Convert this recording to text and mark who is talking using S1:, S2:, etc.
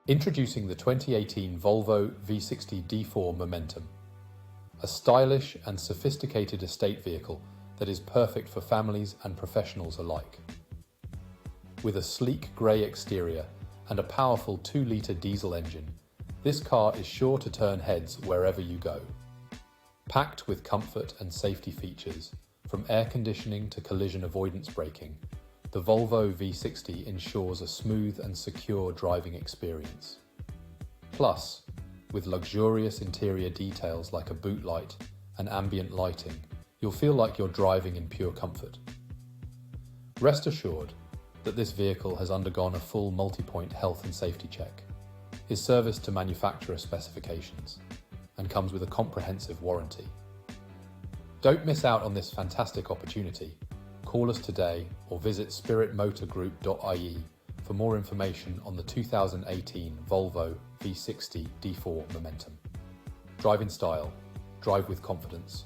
S1: Introducing the 2018 Volvo V60 D4 Momentum, a stylish and sophisticated estate vehicle that is perfect for families and professionals alike. With a sleek grey exterior and a powerful 2-litre diesel engine, this car is sure to turn heads wherever you go. Packed with comfort and safety features, from air conditioning to collision avoidance braking, the Volvo V60 ensures a smooth and secure driving experience. Plus, with luxurious interior details like a boot light and ambient lighting, you'll feel like you're driving in pure comfort. Rest assured that this vehicle has undergone a full multi-point health and safety check, is serviced to manufacturer specifications, and comes with a comprehensive warranty. Don't miss out on this fantastic opportunity. Call us today or visit spiritmotorgroup.ie for more information on the 2018 Volvo V60 D4 Momentum. Drive in style, drive with confidence.